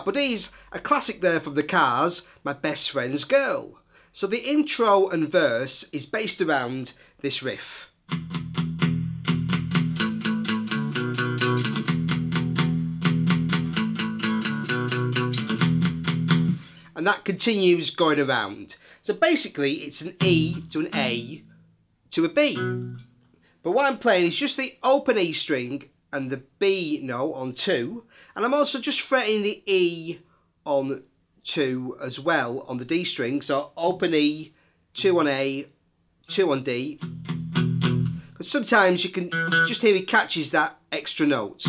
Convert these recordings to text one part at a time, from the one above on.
but here's a classic there from the Cars, My Best Friend's Girl. So the intro and verse is based around this riff. And that continues going around. So basically it's an E to an A to a B. But what I'm playing is just the open E string and the B note on 2. And I'm also just fretting the E on 2 as well on the D string. So open E, 2 on A, 2 on D. Because sometimes you can just hear he catches that extra note.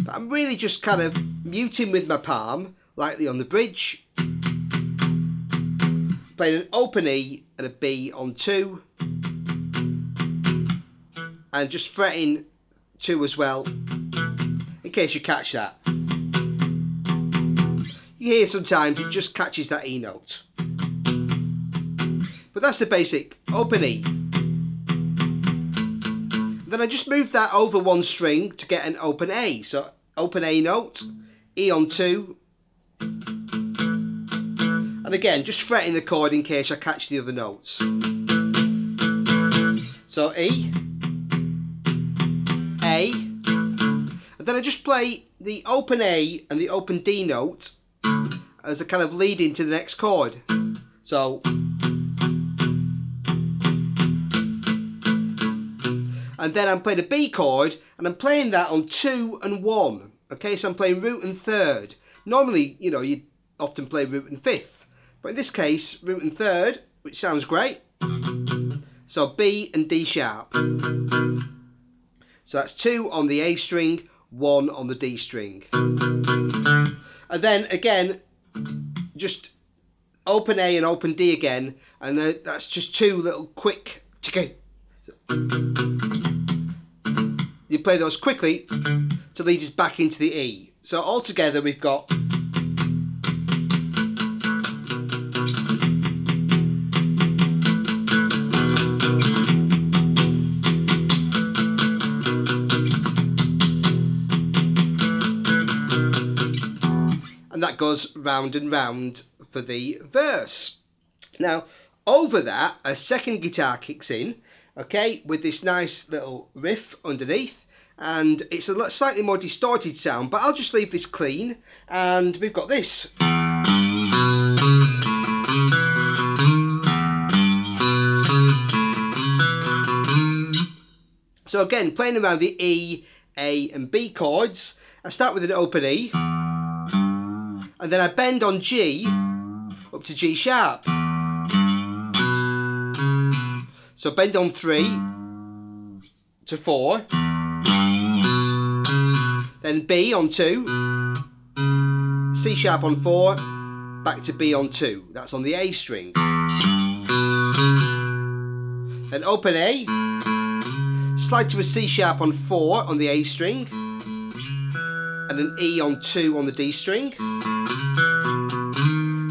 But I'm really just kind of muting with my palm, lightly on the bridge. Playing an open E and a B on 2. And just fretting 2 as well, in case you catch that. You hear sometimes it just catches that E note. But that's the basic open E. Then I just moved that over one string to get an open A. So open A note, E on 2. And again, just fretting the chord in case I catch the other notes. So E, A, and then I just play the open A and the open D note as a kind of lead into the next chord. So, and then I'm playing a B chord and I'm playing that on 2 and 1. Okay, so I'm playing root and third. Normally, you know, you often play root and fifth, but in this case, root and third, which sounds great. So B and D sharp. So that's 2 on the A string, 1 on the D string. And then again, just open A and open D again, and that's just 2 little quick. So you play those quickly to lead us back into the E. So altogether we've got and that goes round and round for the verse. Now, over that, a second guitar kicks in, okay, with this nice little riff underneath, and it's a slightly more distorted sound, but I'll just leave this clean, and we've got this. So again, playing around the E, A and B chords, I start with an open E, and then I bend on G up to G sharp. So bend on 3 to 4, then B on 2, C sharp on 4, back to B on 2. That's on the A string. Then open A, slide to a C sharp on 4 on the A string, and an E on 2 on the D string.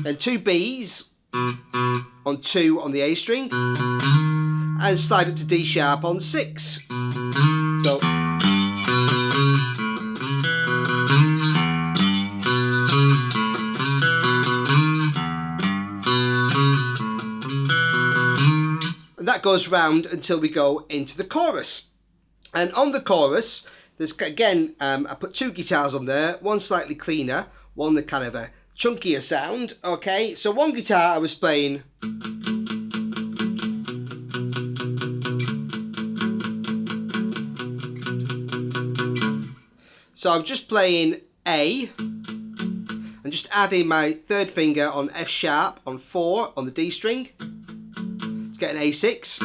Then 2 Bs on 2 on the A string, and slide up to D sharp on 6. So and that goes round until we go into the chorus. And on the chorus, there's again, I put 2 guitars on there, one slightly cleaner, one that kind of a chunkier sound. Okay, so one guitar I was playing so I'm just playing A and just adding my third finger on F sharp on 4 on the D string to get an A6,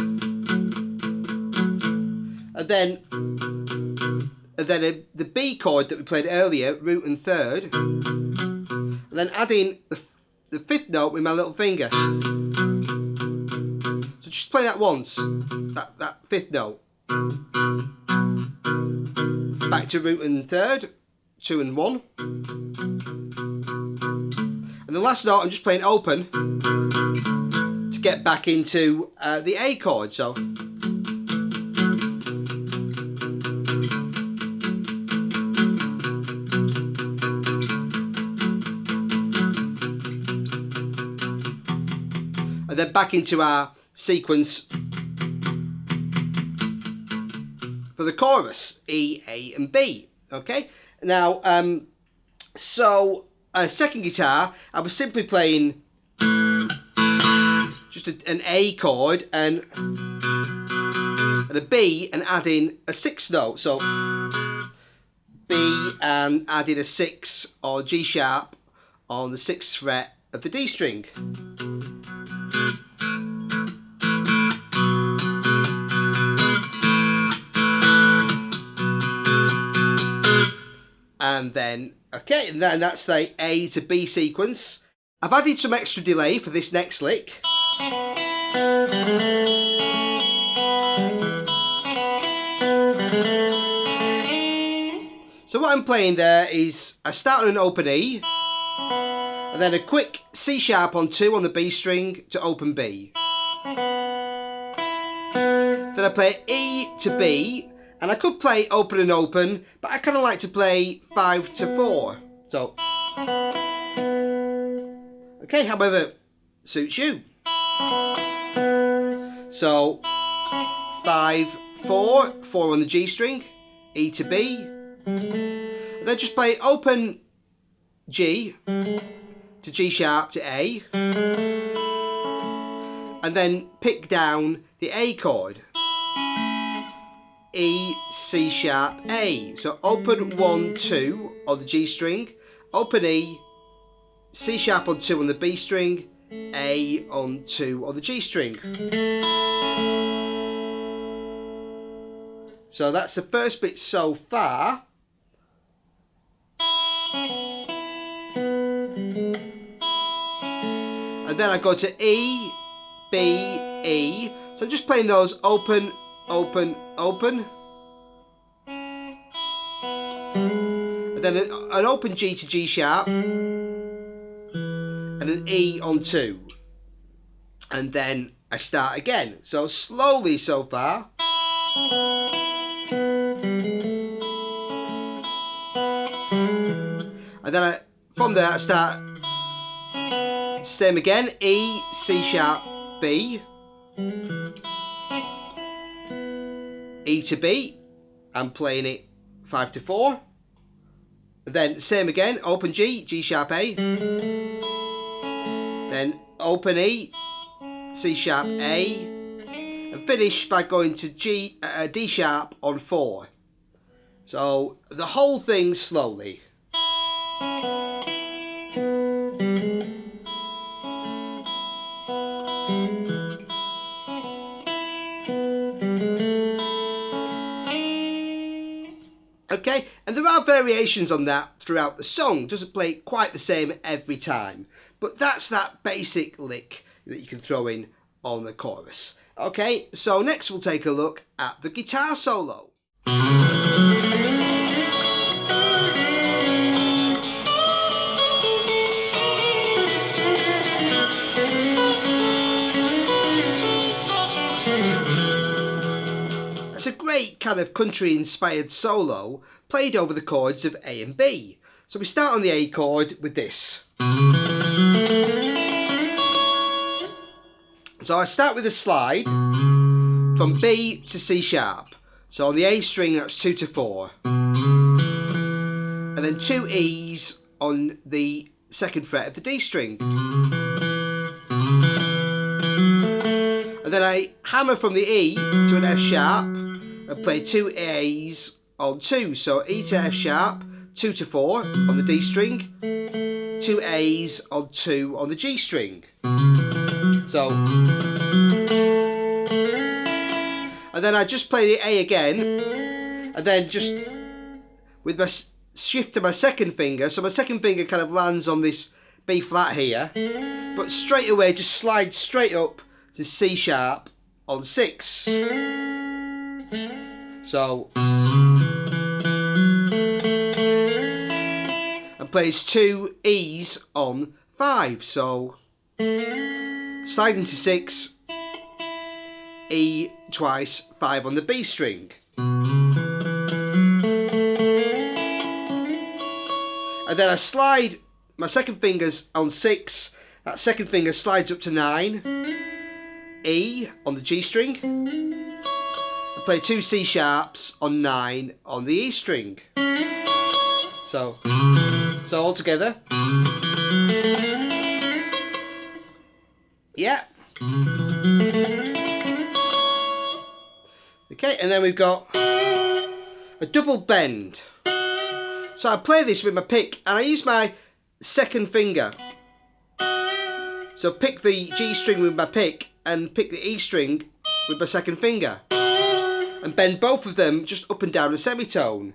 and then the B chord that we played earlier, root and third, and then adding the 5th note with my little finger. So just play that once, that 5th note. Back to root and third, 2 and 1. And the last note I'm just playing open to get back into the A chord. So then back into our sequence for the chorus, E, A and B. Okay, now second guitar, I was simply playing just an A chord and a B and adding a sixth note. So B and adding a 6 or G sharp on the 6th fret of the D string. And then, okay, and then that's the A to B sequence. I've added some extra delay for this next lick. So what I'm playing there is I start on an open E, and then a quick C sharp on 2 on the B string to open B. Then I play E to B, and I could play open and open, but I kind of like to play 5 to 4. So, okay, however suits you. So, 5, 4, 4 on the G string, E to B. And then just play open G to G sharp to A, and then pick down the A chord, E, C sharp, A. So open 1, 2 on the G string, open E, C sharp on 2 on the B string, A on 2 on the G string. So that's the first bit so far. And then I go to E, B, E. So I'm just playing those open, open, open. And then an open G to G sharp. And an E on 2. And then I start again. So slowly so far. And then from there I start same again, E, C sharp, B, E to B, I'm playing it 5 to 4, then same again, open G, G sharp A, then open E, C sharp A, and finish by going to D sharp on 4. So the whole thing slowly. Okay, and there are variations on that throughout the song. Doesn't play quite the same every time, but that's that basic lick that you can throw in on the chorus. Okay, so next we'll take a look at the guitar solo. It's a great kind of country-inspired solo played over the chords of A and B. So we start on the A chord with this. So I start with a slide from B to C sharp. So on the A string that's 2 to 4. And then 2 E's on the 2nd fret of the D string. And then I hammer from the E to an F sharp and play 2 A's on 2. So E to F sharp, 2 to 4 on the D string, 2 A's on 2 on the G string. So, and then I just play the A again, and then just with my shift to my second finger, so my second finger kind of lands on this B flat here, but straight away just slide straight up to C sharp on 6. So, and plays 2 E's on 5. So, sliding to 6, E twice, 5 on the B string. And then I slide my second finger's on 6, that second finger slides up to 9, E on the G string. And play 2 C sharps on 9 on the E string. So all together. Yeah. Okay, and then we've got a double bend. So I play this with my pick and I use my second finger. So pick the G string with my pick and pick the E string with my second finger. And bend both of them just up and down a semitone.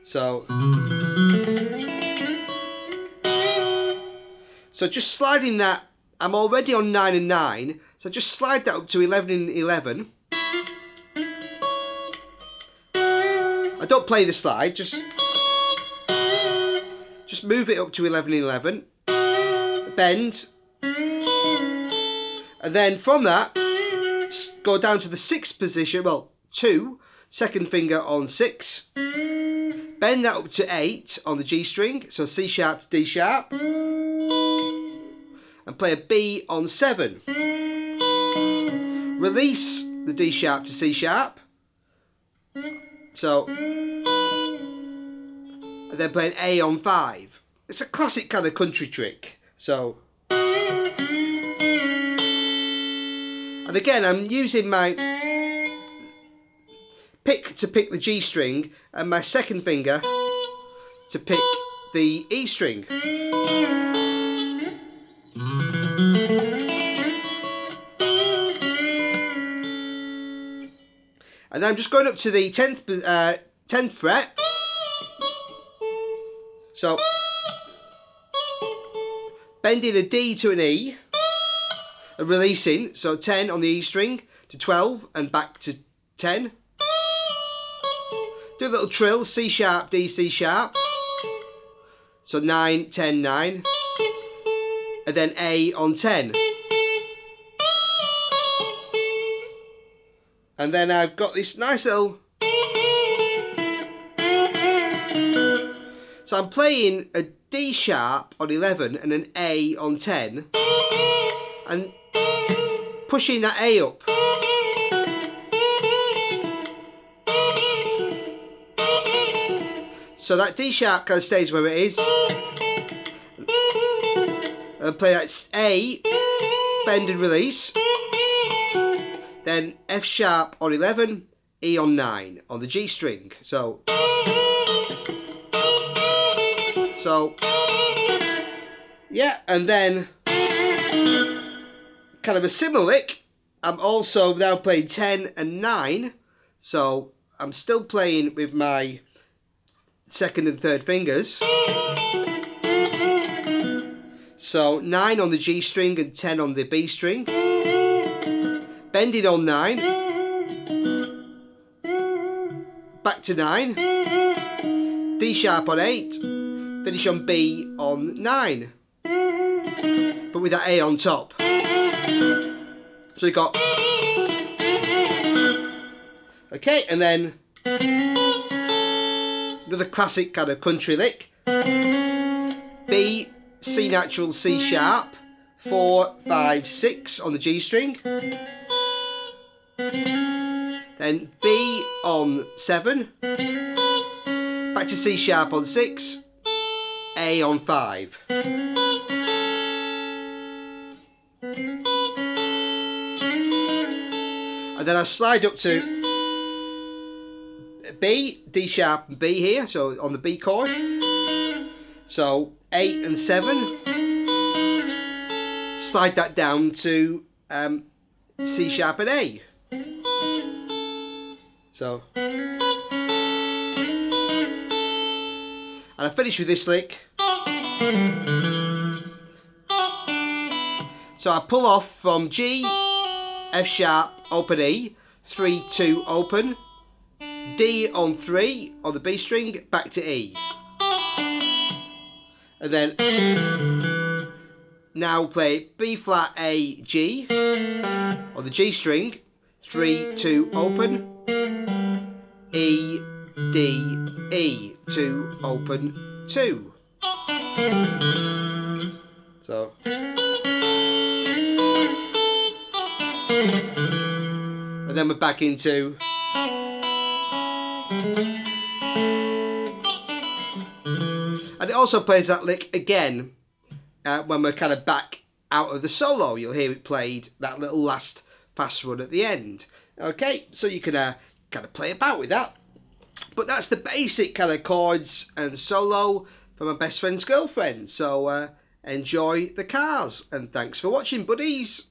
So just sliding that, I'm already on 9 and 9, so just slide that up to 11 and 11. I don't play the slide, just move it up to 11 and 11, bend, and then from that, go down to the 6th position, well, 2, second finger on 6, bend that up to 8 on the G string, so C sharp to D sharp, and play a B on 7. Release the D sharp to C sharp, so, and then play an A on 5. It's a classic kind of country trick, so. And again, I'm using my pick to pick the G string and my second finger to pick the E string. And then I'm just going up to the 10th fret. So, bending a D to an E and releasing, so 10 on the E string to 12 and back to 10. Do a little trill, C sharp, D, C sharp. So 9, 10, 9. And then A on 10. And then I've got this nice little... So I'm playing a D sharp on 11 and an A on 10. And pushing that A up. So that D sharp kind of stays where it is. And play that A, bend and release. Then F sharp on 11, E on 9 on the G string. So yeah, and then kind of a similar lick. I'm also now playing 10 and 9. So I'm still playing with my second and third fingers. So 9 on the G string and 10 on the B string. Bending on 9. Back to 9. D sharp on 8. Finish on B on 9. But with that A on top. So you got... Okay, and then another classic kind of country lick. B, C natural, C sharp, 4, 5, 6 on the G string. Then B on 7. Back to C sharp on 6. A on 5. And then I slide up to B, D sharp and B here, so on the B chord. So 8 and 7. Slide that down to C sharp and A. So, and I finish with this lick. So I pull off from G, F sharp, open E, 3, 2, open, D on 3 on the B string, back to E. And then now play B flat, A, G on the G string, 3, 2, open, E, D, E, 2, open, 2. So then we're back into... And it also plays that lick again when we're kind of back out of the solo. You'll hear it played, that little last fast run at the end. Okay, so you can kind of play about with that. But that's the basic kind of chords and solo for My Best Friend's Girlfriend. So enjoy the cars, and thanks for watching, buddies.